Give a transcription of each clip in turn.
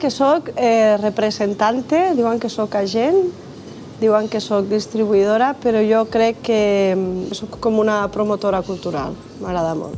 que soc representante, diuen que soc agent, diuen que soc distribuïdora, però jo crec que soc com una promotora cultural, m'agrada molt.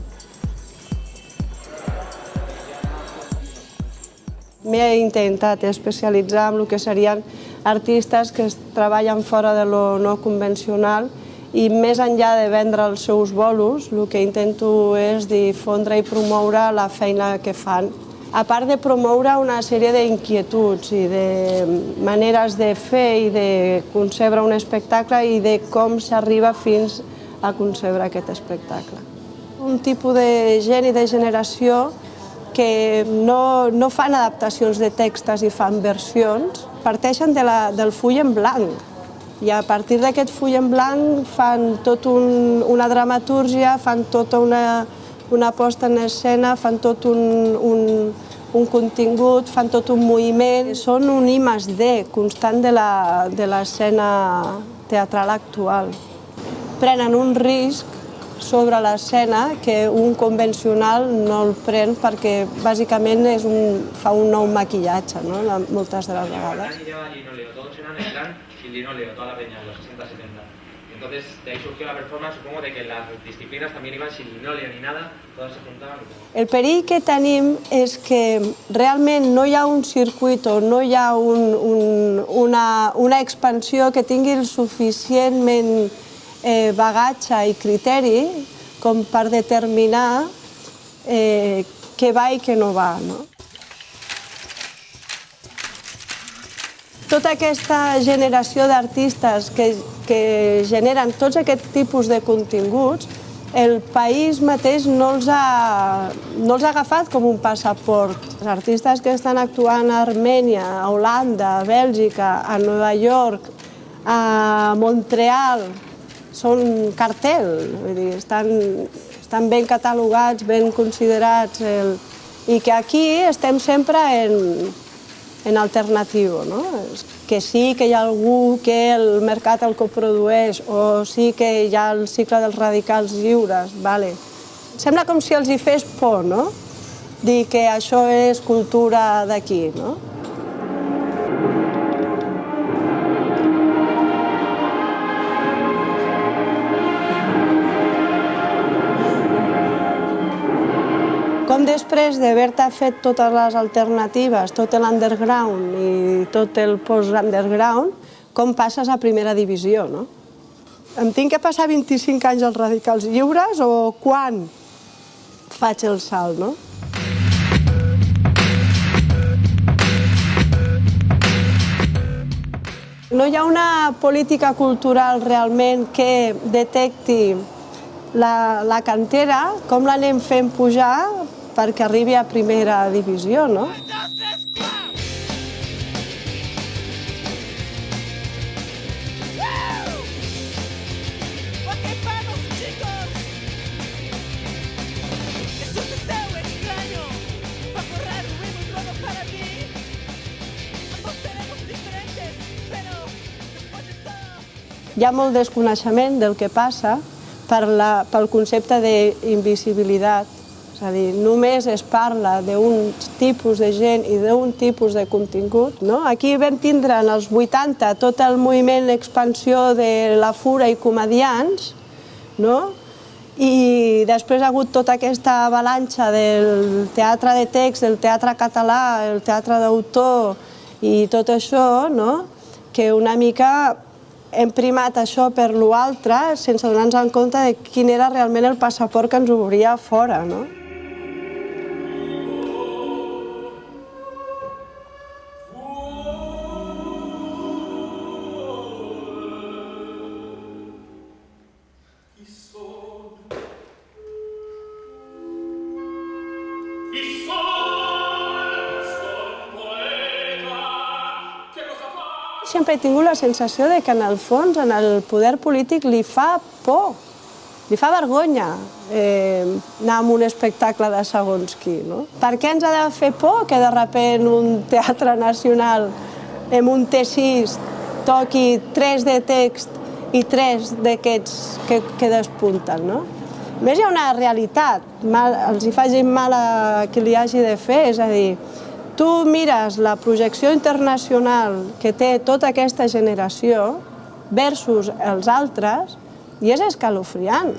M'he intentat especialitzar en el que serien artistes que treballen fora de lo no convencional i més enllà de vendre els seus bolos, el que intento és difondre i promoure la feina que fan. A part de promoure una sèrie d'inquietuds i de maneres de fer i de concebre un espectacle i de com s'arriba fins a concebre aquest espectacle. Un tipus de gent i de generació que no fan adaptacions de textos i fan versions, parteixen del full en blanc. I a partir d'aquest full en blanc fan tota una dramatúrgia, fan tota una posta en escena, fan tot un contingut, fan tot un moviment. Són un I+D constant de l'escena teatral actual. Prenen un risc sobre l'escena que un convencional no el pren perquè bàsicament fa un nou maquillatge, moltes de les vegades. Todos eran en plan sin linoleo, toda la peña, los 60-70. Entonces, de ahí surgió la performance, supongo, de que las disciplinas también iban sin linoleo ni nada, todas se juntaban. El perill que tenim és que realment no hi ha un circuit o no hi ha una expansió que tingui el suficientment bagatge i criteri com per determinar què va i què no va. Tota aquesta generació d'artistes que generen tots aquests tipus de continguts, el país mateix no els ha agafat com un passaport. Els artistes que estan actuant a Armènia, a Holanda, a Bèlgica, a Nova York, a Montreal, són cartel, estan ben catalogats, ben considerats, i que aquí estem sempre en alternatiu, que sí que hi ha algú que el mercat el coprodueix o sí que hi ha el cicle dels radicals lliures. Sembla com si els hi fes por, dir que això és cultura d'aquí. Com després d'haver-te fet totes les alternatives, tot l'underground i tot el post-underground, com passes a primera divisió, no? Em tinc que passar 25 anys als radicals lliures o quan faig el salt, no? No hi ha una política cultural realment que detecti la cantera, com l'anem fent pujar perquè arribi a primera divisió, no? Hi ha molt desconeixement del que passa pel concepte d'invisibilitat. És a dir, només es parla d'un tipus de gent i d'un tipus de contingut. Aquí vam tindre en els 80 tot el moviment d'expansió de la Fura i comediants, i després ha hagut tota aquesta avalanxa del teatre de text, del teatre català, el teatre d'autor i tot això, que una mica hem primat això per l'altre sense donar-nos en compte de quin era realment el passaport que ens obria fora. Sempre he tingut la sensació que en el fons, en el poder polític, li fa por, li fa vergonya anar a un espectacle de segons qui. Per què ens ha de fer por que de sobte un teatre nacional amb un T6 toqui 3 de text i 3 d'aquests que despunten? A més, hi ha una realitat, els hi faci mal a qui li hagi de fer, és a dir, tu mires la projecció internacional que té tota aquesta generació versus els altres i és escalofriant.